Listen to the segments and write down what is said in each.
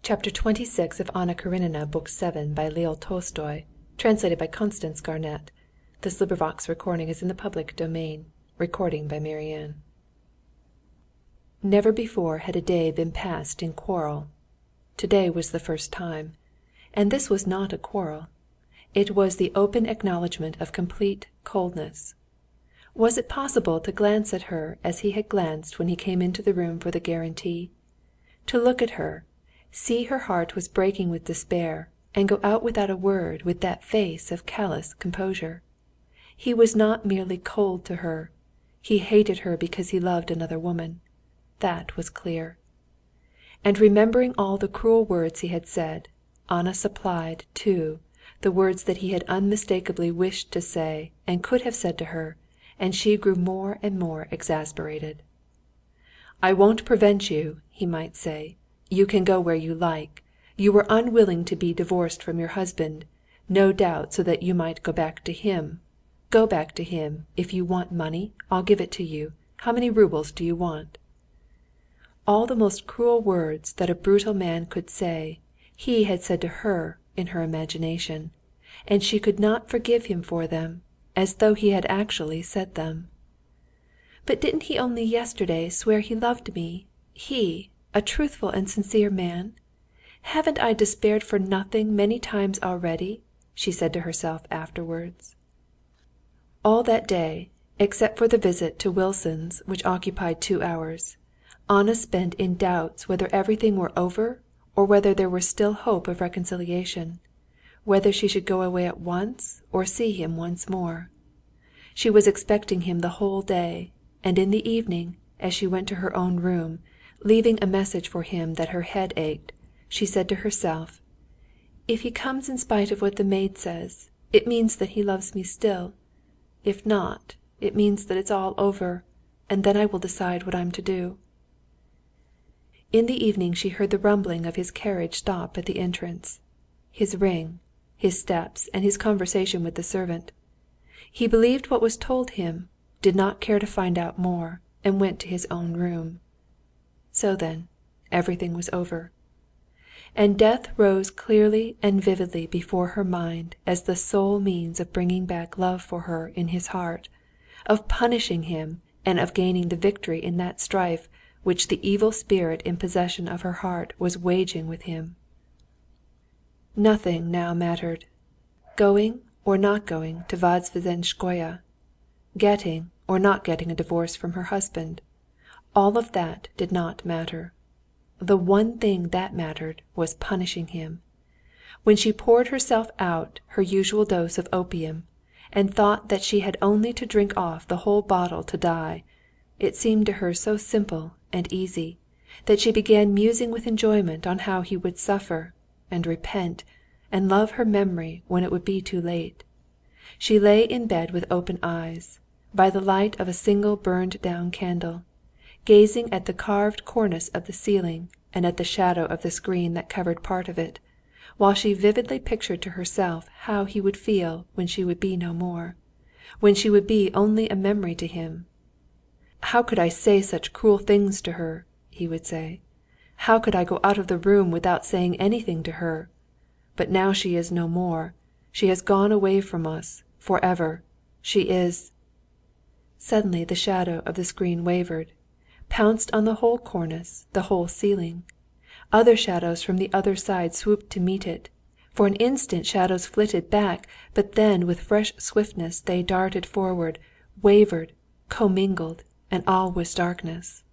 Chapter 26 of Anna Karenina, Book 7, by Leo Tolstoy, translated by Constance Garnett. This recording is in the public domain. Recording by Marianne. Never before had a day been passed in quarrel. Today was the first time. And this was not a quarrel. It was the open acknowledgment of complete coldness. Was it possible to glance at her as he had glanced when he came into the room for the guarantee? To look at her, see her heart was breaking with despair, and go out without a word with that face of callous composure? He was not merely cold to her. He hated her because he loved another woman. That was clear. And remembering all the cruel words he had said, Anna supplied, too, the words that he had unmistakably wished to say and could have said to her, and she grew more and more exasperated. "I won't prevent you," he might say. "You can go where you like. You were unwilling to be divorced from your husband, no doubt so that you might go back to him. Go back to him. If you want money, I'll give it to you. How many roubles do you want?" All the most cruel words that a brutal man could say, he had said to her in her imagination, and she could not forgive him for them, as though he had actually said them. "But didn't he only yesterday swear he loved me? He, a truthful and sincere man? Haven't I despaired for nothing many times already?" she said to herself afterwards. All that day, except for the visit to Wilson's, which occupied 2 hours, Anna spent in doubts whether everything were over or whether there were still hope of reconciliation, whether she should go away at once or see him once more. She was expecting him the whole day, and in the evening, as she went to her own room, leaving a message for him that her head ached, she said to herself, "If he comes in spite of what the maid says, it means that he loves me still. If not, it means that it's all over, and then I will decide what I'm to do." In the evening she heard the rumbling of his carriage stop at the entrance, his ring, his steps, and his conversation with the servant. He believed what was told him, did not care to find out more, and went to his own room. So then, everything was over. And death rose clearly and vividly before her mind as the sole means of bringing back love for her in his heart, of punishing him, and of gaining the victory in that strife which the evil spirit in possession of her heart was waging with him. Nothing now mattered. Going or not going to Vozdvizhenskoe, getting or not getting a divorce from her husband, all of that did not matter. The one thing that mattered was punishing him. When she poured herself out her usual dose of opium, and thought that she had only to drink off the whole bottle to die, it seemed to her so simple and easy, that she began musing with enjoyment on how he would suffer, and repent, and love her memory when it would be too late. She lay in bed with open eyes, by the light of a single burned-down candle, gazing at the carved cornice of the ceiling and at the shadow of the screen that covered part of it, while she vividly pictured to herself how he would feel when she would be no more, when she would be only a memory to him. "How could I say such cruel things to her?" he would say. "How could I go out of the room without saying anything to her? But now she is no more. She has gone away from us, forever. She is—" Suddenly the shadow of the screen wavered, pounced on the whole cornice, the whole ceiling. Other shadows from the other side swooped to meet it. For an instant shadows flitted back, but then with fresh swiftness they darted forward, wavered, commingled, and all was darkness.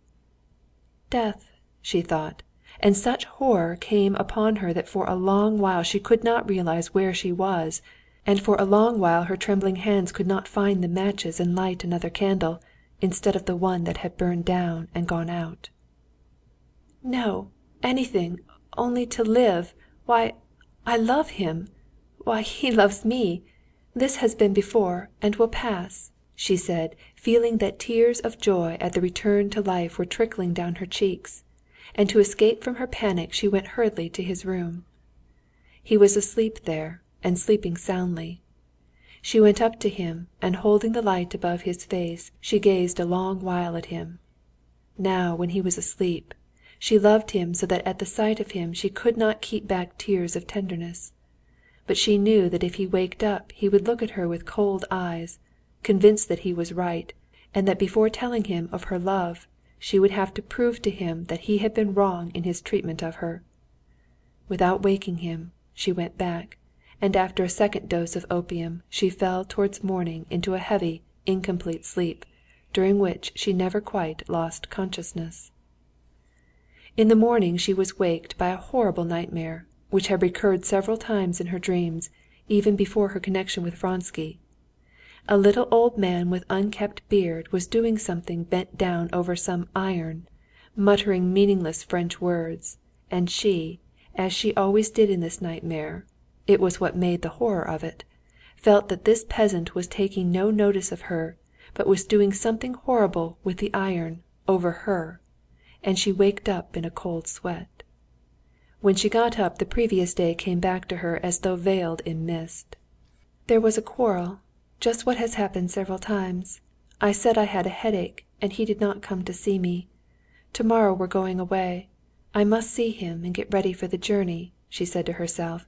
"Death," she thought, and such horror came upon her that for a long while she could not realize where she was, and for a long while her trembling hands could not find the matches and light another candle, instead of the one that had burned down and gone out. "No, anything, only to live. Why, I love him. Why, he loves me. This has been before and will pass," she said, feeling that tears of joy at the return to life were trickling down her cheeks, and to escape from her panic she went hurriedly to his room. He was asleep there, and sleeping soundly. She went up to him, and holding the light above his face, she gazed a long while at him. Now, when he was asleep, She loved him so that at the sight of him she could not keep back tears of tenderness. But she knew that if he waked up he would look at her with cold eyes, convinced that he was right, and that before telling him of her love, she would have to prove to him that he had been wrong in his treatment of her. Without waking him, she went back, and after a second dose of opium she fell towards morning into a heavy, incomplete sleep, during which she never quite lost consciousness. In the morning she was waked by a horrible nightmare, which had recurred several times in her dreams, even before her connection with Vronsky. A little old man with unkempt beard was doing something bent down over some iron, muttering meaningless French words, and she, as she always did in this nightmare, it was what made the horror of it, felt that this peasant was taking no notice of her, but was doing something horrible with the iron over her, and she waked up in a cold sweat. When she got up the previous day came back to her as though veiled in mist. "There was a quarrel, just what has happened several times. I said I had a headache, and he did not come to see me. Tomorrow we're going away. I must see him and get ready for the journey," she said to herself,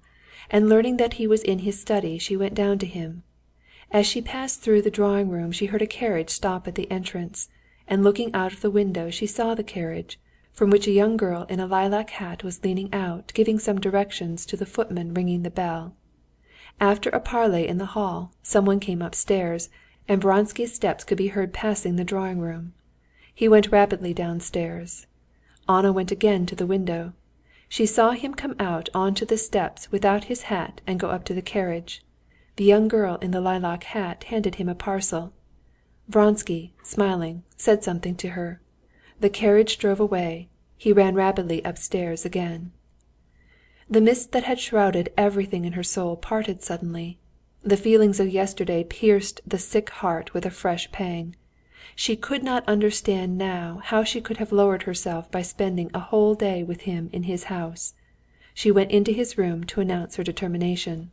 and learning that he was in his study, she went down to him. As she passed through the drawing-room she heard a carriage stop at the entrance, and looking out of the window she saw the carriage, from which a young girl in a lilac hat was leaning out, giving some directions to the footman ringing the bell. After a parley in the hall, someone came upstairs, and Vronsky's steps could be heard passing the drawing-room. He went rapidly downstairs. Anna went again to the window. She saw him come out onto the steps without his hat and go up to the carriage. The young girl in the lilac hat handed him a parcel. Vronsky, smiling, said something to her. The carriage drove away. He ran rapidly upstairs again. The mist that had shrouded everything in her soul parted suddenly. The feelings of yesterday pierced the sick heart with a fresh pang. She could not understand now how she could have lowered herself by spending a whole day with him in his house. She went into his room to announce her determination.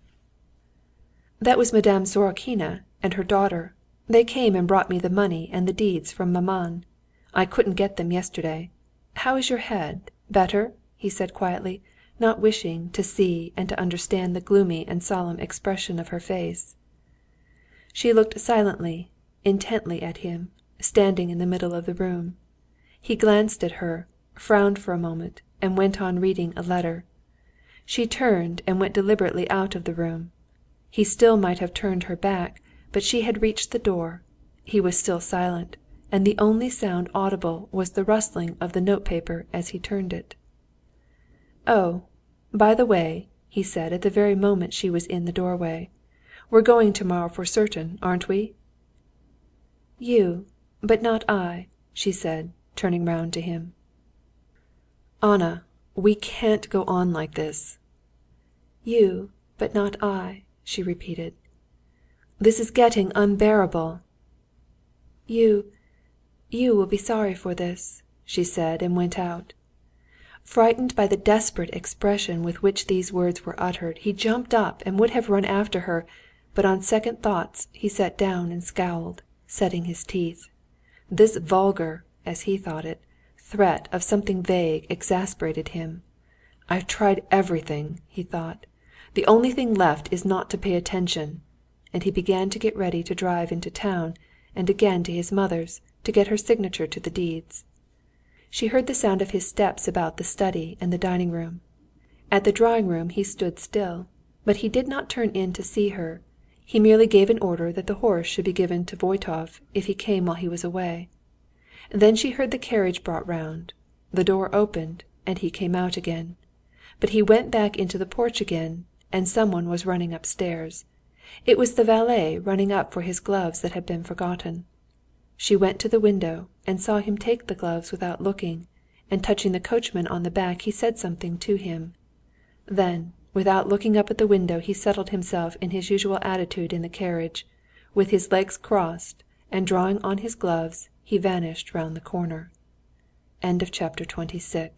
"That was Madame Sorokina and her daughter. They came and brought me the money and the deeds from maman. I couldn't get them yesterday. How is your head? Better?" he said quietly, not wishing to see and to understand the gloomy and solemn expression of her face. She looked silently, intently at him, standing in the middle of the room. He glanced at her, frowned for a moment, and went on reading a letter. She turned and went deliberately out of the room. He still might have turned her back, but she had reached the door. He was still silent, and the only sound audible was the rustling of the notepaper as he turned it. "Oh, by the way," he said at the very moment she was in the doorway, "we're going tomorrow for certain, aren't we?" "You, but not I," she said, turning round to him. "Anna, we can't go on like this." "You, but not I," she repeated. "This is getting unbearable." You will be sorry for this," she said, and went out. Frightened by the desperate expression with which these words were uttered, he jumped up and would have run after her, but on second thoughts he sat down and scowled, setting his teeth. This vulgar, as he thought it, threat of something vague exasperated him. "I've tried everything," he thought. "The only thing left is not to pay attention." And he began to get ready to drive into town, and again to his mother's, to get her signature to the deeds. She heard the sound of his steps about the study and the dining-room. At the drawing-room he stood still, but he did not turn in to see her. He merely gave an order that the horse should be given to Voytov if he came while he was away. Then she heard the carriage brought round. The door opened, and he came out again. But he went back into the porch again, and someone was running upstairs. It was the valet running up for his gloves that had been forgotten. She went to the window and saw him take the gloves without looking, and touching the coachman on the back he said something to him. Then, without looking up at the window, he settled himself in his usual attitude in the carriage. With his legs crossed, and drawing on his gloves, he vanished round the corner. Chapter 27.